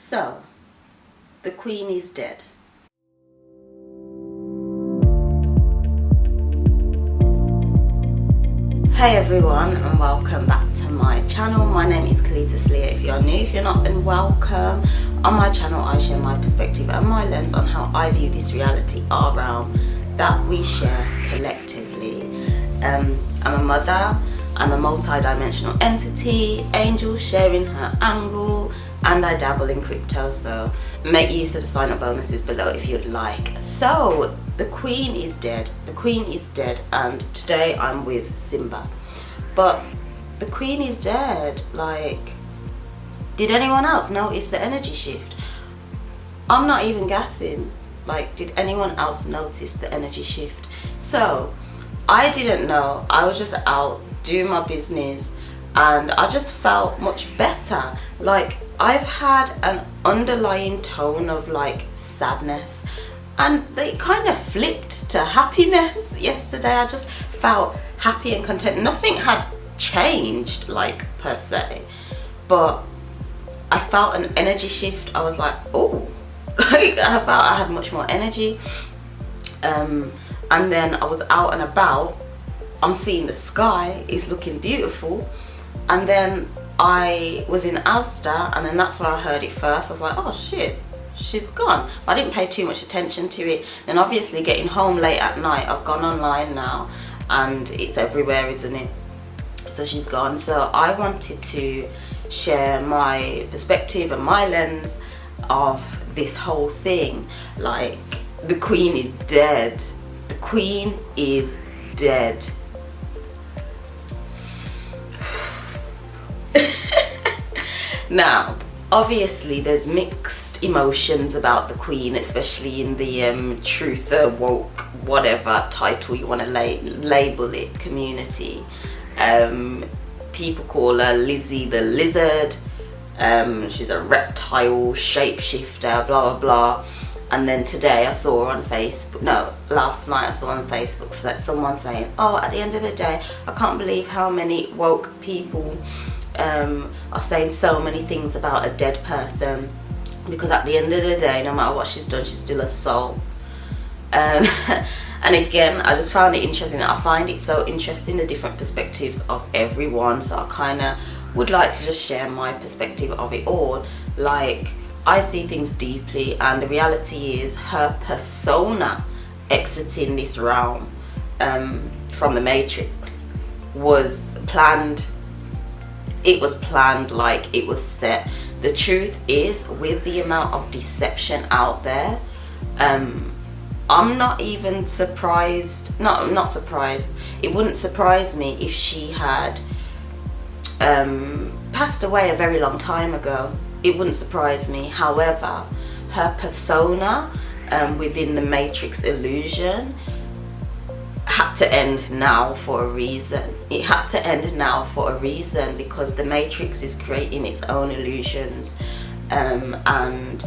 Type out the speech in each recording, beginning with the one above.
So, the Queen is dead. Hey everyone, and welcome back to my channel. My name is Kelita Sahliah. If you're new, if you're not, then welcome. On my channel I share my perspective and my lens on how I view this reality, our realm that we share collectively. I'm a mother, I'm a multi-dimensional entity, angel sharing her angle, and I dabble in crypto, so make use of the sign up bonuses below if you'd like. So the Queen is dead. The Queen is dead, and today I'm with Simba. But the Queen is dead. Like, did anyone else notice the energy shift? I'm not even guessing. Like, did anyone else notice the energy shift? So I didn't know. I was just out doing my business and I just felt much better. Like, I've had an underlying tone of like sadness, and they kind of flipped to happiness yesterday. I just felt happy and content. Nothing had changed, like, per se, but I felt an energy shift. I was like, oh, like, I felt I had much more energy. And then I was out and about. I'm seeing the sky is looking beautiful, and then I was in Asda, and then that's where I heard it first. I was like, oh shit, she's gone. I didn't pay too much attention to it. And obviously getting home late at night, I've gone online now and it's everywhere, isn't it? So she's gone. So I wanted to share my perspective and my lens of this whole thing. Like, the Queen is dead. The Queen is dead. Now, obviously there's mixed emotions about the Queen, especially in the truther, woke, whatever title you want to label it, community. People call her Lizzie the Lizard. She's a reptile shapeshifter, blah blah blah. And then today I saw her on Facebook, no, last night I saw on Facebook that someone saying, oh, at the end of the day, I can't believe how many woke people are saying so many things about a dead person, because at the end of the day, no matter what she's done, she's still a soul. And again, I just found it interesting. I find it so interesting, the different perspectives of everyone, so I kind of would like to just share my perspective of it all. Like, I see things deeply, and the reality is her persona exiting this realm from the Matrix was planned. It was planned, like it was set. The truth is, with the amount of deception out there, I'm not even surprised. Not surprised. It wouldn't surprise me if she had passed away a very long time ago. It wouldn't surprise me. However, her persona within the Matrix illusion had to end now for a reason. It had to end now for a reason, because the Matrix is creating its own illusions, and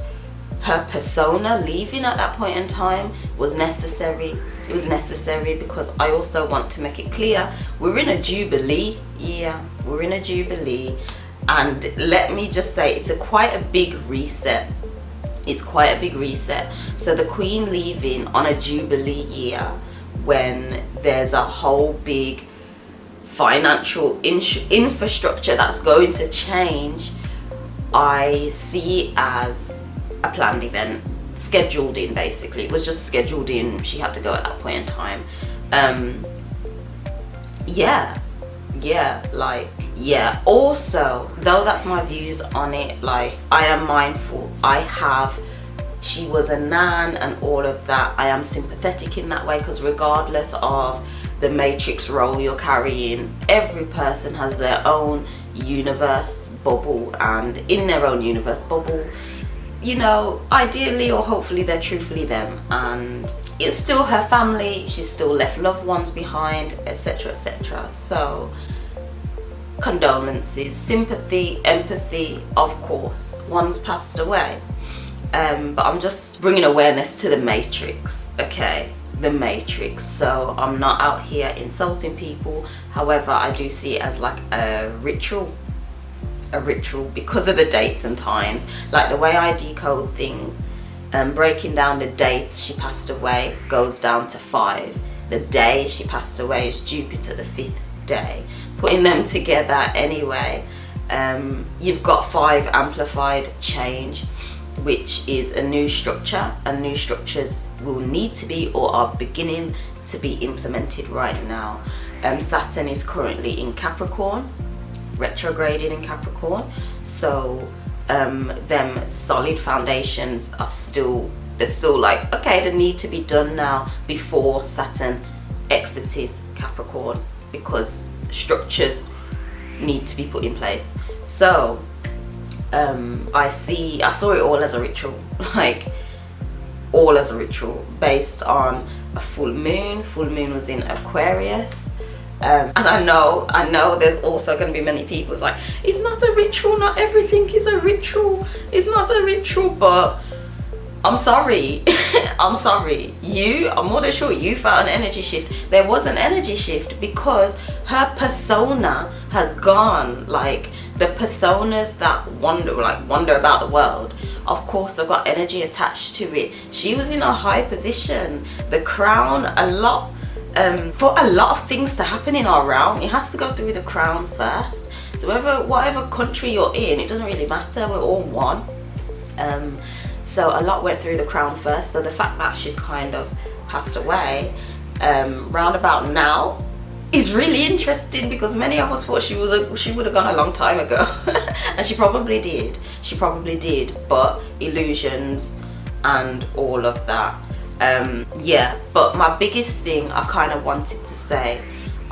her persona leaving at that point in time was necessary. It was necessary because I also want to make it clear, we're in a Jubilee year. We're in a Jubilee, and let me just say, it's quite a big reset. It's quite a big reset. So the Queen leaving on a Jubilee year, when there's a whole big financial infrastructure that's going to change, I see it as a planned event, scheduled in. Basically, it was just scheduled in. She had to go at that point in time. Yeah. Also, though that's my views on it, like, I am mindful. She was a nan and all of that. I am sympathetic in that way, because regardless of the Matrix role you're carrying, every person has their own universe bubble, and in their own universe bubble, you know, ideally or hopefully they're truthfully them, and it's still her family. She's still left loved ones behind, etc, etc. So condolences, sympathy, empathy, of course. One's passed away. But I'm just bringing awareness to the Matrix, okay? The Matrix. So I'm not out here insulting people. However, I do see it as like a ritual. a ritual because of the dates and times. Like the way I decode things, breaking down the dates she passed away goes down to 5. The day she passed away is Jupiter, the 5th day. Putting them together anyway, you've got 5 amplified change, which is a new structure, and new structures will need to be or are beginning to be implemented right now. Saturn is currently in Capricorn, retrograding in Capricorn, so them solid foundations are still, they're still like, okay, they need to be done now before Saturn exits Capricorn, because structures need to be put in place. So I saw it all as a ritual, like all as a ritual based on a full moon. Full moon was in Aquarius, and I know there's also going to be many people who's like, it's not a ritual, not everything is a ritual, it's not a ritual. But I'm sorry, I'm sorry, I'm more than sure you felt an energy shift. There was an energy shift because her persona has gone. Like the personas that wander about the world, of course they've got energy attached to it. She was in a high position, the crown, for a lot of things to happen in our realm, it has to go through the crown first. So whatever country you're in, it doesn't really matter, we're all one. So a lot went through the crown first. So the fact that she's kind of passed away round about now is really interesting, because many of us thought she would have gone a long time ago. And she probably did, but illusions and all of that. Yeah, but my biggest thing I kind of wanted to say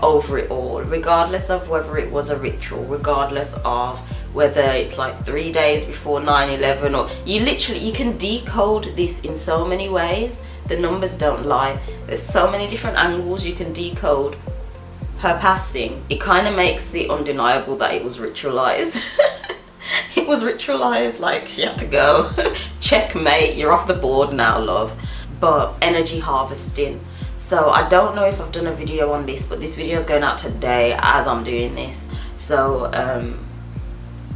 over it all, regardless of whether it was a ritual, regardless of whether it's like 3 days before 9/11, or you can decode this in so many ways. The numbers don't lie. There's so many different angles you can decode her passing. It kind of makes it undeniable that it was ritualized. It was ritualized, like she had to go. Checkmate, you're off the board now, love. But energy harvesting. So I don't know if I've done a video on this, but this video is going out today as I'm doing this. So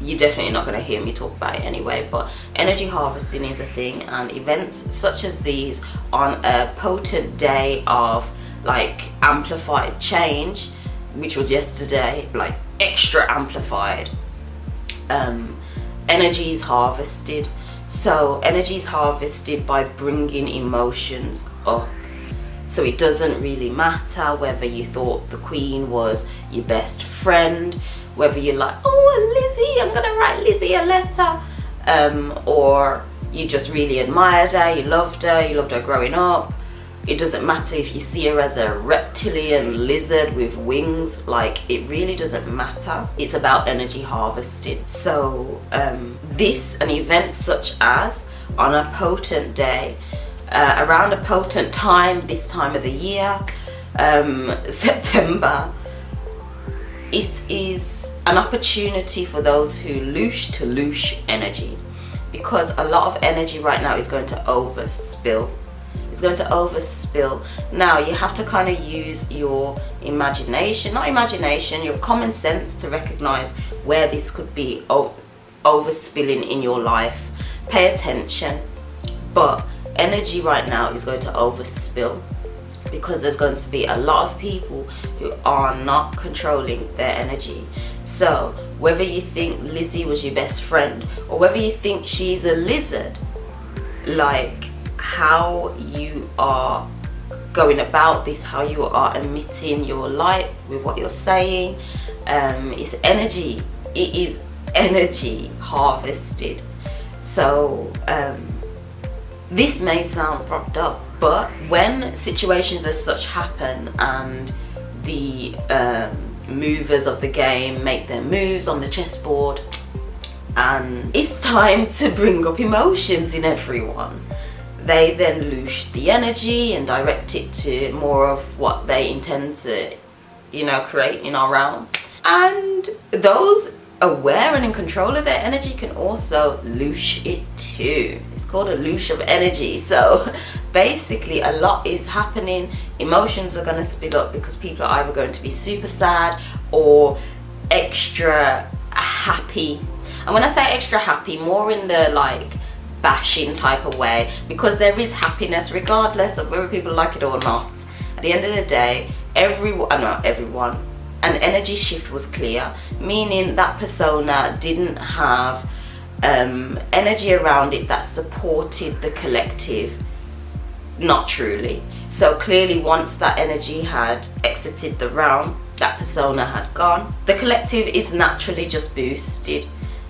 you're definitely not going to hear me talk about it anyway. But energy harvesting is a thing, and events such as these on a potent day of like amplified change, which was yesterday, like extra amplified, energy is harvested. So energy is harvested by bringing emotions up. So it doesn't really matter whether you thought the Queen was your best friend, whether you're like, oh Lizzie, I'm gonna write Lizzie a letter, or you just really admired her, you loved her growing up. It doesn't matter if you see her as a reptilian lizard with wings, like it really doesn't matter. It's about energy harvesting. So an event such as on a potent day, around a potent time, this time of the year, September, it is an opportunity for those who lush to lush energy, because a lot of energy right now is going to overspill. It's going to overspill. Now you have to kind of use your imagination, your common sense to recognize where this could be overspilling in your life. Pay attention. But energy right now is going to overspill because there's going to be a lot of people who are not controlling their energy. So whether you think Lizzie was your best friend or whether you think she's a lizard, like how you are going about this, how you are emitting your light with what you're saying, it's energy. It is energy harvested. So this may sound propped up, but when situations as such happen and the movers of the game make their moves on the chessboard, and it's time to bring up emotions in everyone, they then loosh the energy and direct it to more of what they intend to, create in our realm. And those aware and in control of their energy can also loosh it too. It's called a loosh of energy. So basically a lot is happening. Emotions are going to spill up because people are either going to be super sad or extra happy And when I say extra happy, more in the like bashing type of way, because there is happiness regardless of whether people like it or not. At the end of the day, not everyone, an energy shift was clear, meaning that persona didn't have energy around it that supported the collective. Not truly. So clearly, once that energy had exited the realm, that persona had gone, the collective is naturally just boosted.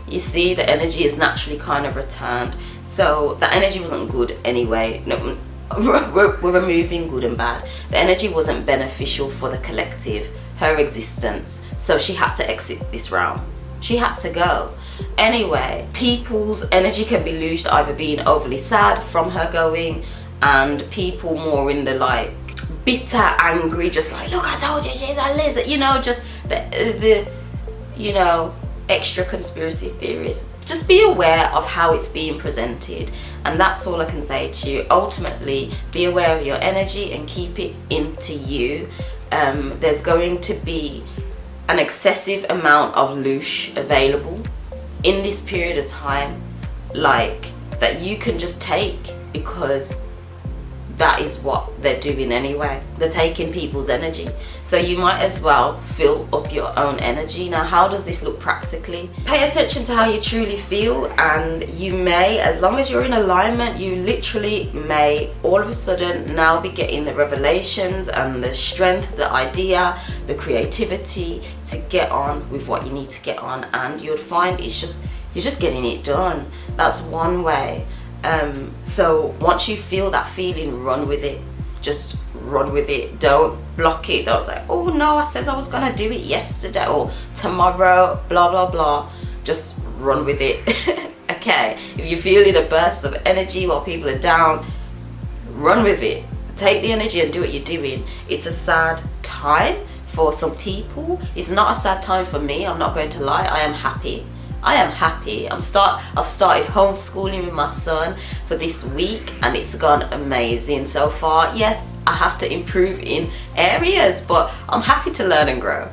You see, the energy is naturally kind of returned. So the energy wasn't good anyway. No, we're removing good and bad. The energy wasn't beneficial for the collective, her existence. So she had to exit this realm. She had to go. Anyway, people's energy can be loosed either being overly sad from her going, and people more in the like bitter, angry, just like, look, I told you she's a lizard, you know, just the you know, extra conspiracy theories. Just be aware of how it's being presented, and that's all I can say to you. Ultimately, be aware of your energy and keep it into you. There's going to be an excessive amount of Luch available in this period of time, like that you can just take, because that is what they're doing anyway. They're taking people's energy, so you might as well fill up your own energy. Now, how does this look practically? Pay attention to how you truly feel, and you may, as long as you're in alignment, you literally may all of a sudden now be getting the revelations and the strength, the idea, the creativity to get on with what you need to get on, and you'll find you're just getting it done. That's one way. So once you feel that feeling, run with it. Just run with it. Don't block it. Don't say, oh no, I said I was gonna do it yesterday or tomorrow, blah blah blah. Just run with it. Okay, if you're feeling a burst of energy while people are down, run with it. Take the energy and do what you're doing. It's a sad time for some people. It's not a sad time for me, I'm not going to lie. I am happy. I've started homeschooling with my son for this week, and it's gone amazing so far. Yes, I have to improve in areas, but I'm happy to learn and grow.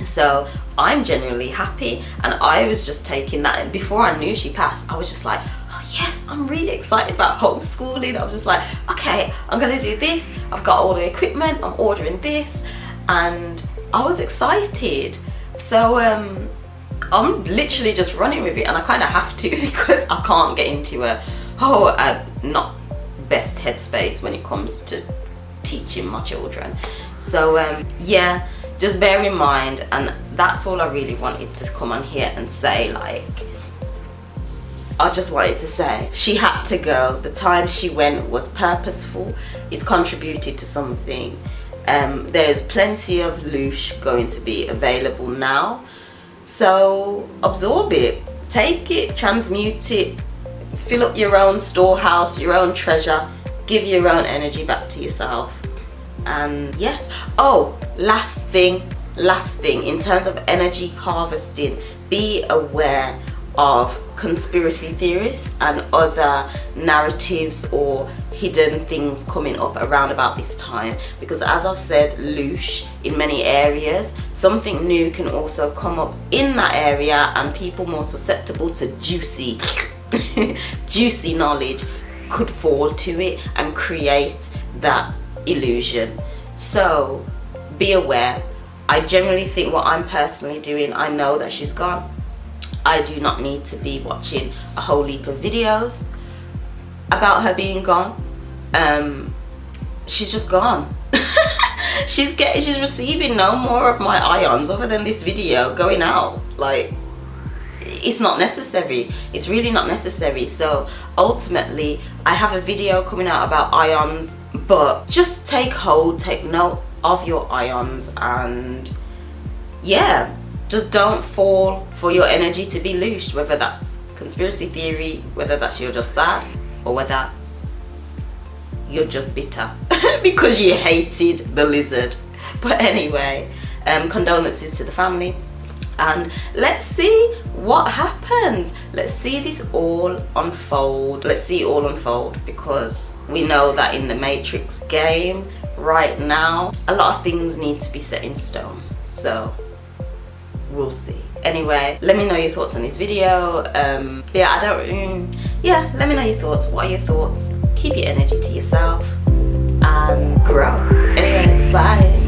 So I'm genuinely happy, and I was just taking that, and before I knew she passed, I was just like, oh yes, I'm really excited about homeschooling. I was just like, okay, I'm gonna do this. I've got all the equipment, I'm ordering this, and I was excited. So I'm literally just running with it, and I kind of have to because I can't get into a not best headspace when it comes to teaching my children. So yeah, just bear in mind, and that's all I really wanted to come on here and say. Like, I just wanted to say she had to go. The time she went was purposeful. It's contributed to something. There's plenty of Luch going to be available now. So absorb it, take it, transmute it, fill up your own storehouse, your own treasure, give your own energy back to yourself. And yes, oh, last thing, in terms of energy harvesting, be aware of conspiracy theories and other narratives or hidden things coming up around about this time, because as I've said, Luch in many areas, something new can also come up in that area, and people more susceptible to juicy juicy knowledge could fall to it and create that illusion. So be aware. I generally think what I'm personally doing, I know that she's gone. I do not need to be watching a whole heap of videos about her being gone. She's just gone. She's receiving no more of my ions other than this video going out. Like, it's not necessary. It's really not necessary. So ultimately, I have a video coming out about ions, but just take note of your ions, and yeah, just don't fall for your energy to be loosed, whether that's conspiracy theory, whether that's you're just sad, or whether you're just bitter because you hated the lizard. But anyway, condolences to the family, and let's see what happens. Let's see this all unfold. Let's see it all unfold, because we know that in the Matrix game right now, a lot of things need to be set in stone. So we'll see. Anyway, let me know your thoughts on this video. Let me know your thoughts. What are your thoughts? Keep your energy to yourself and grow. Anyway, bye.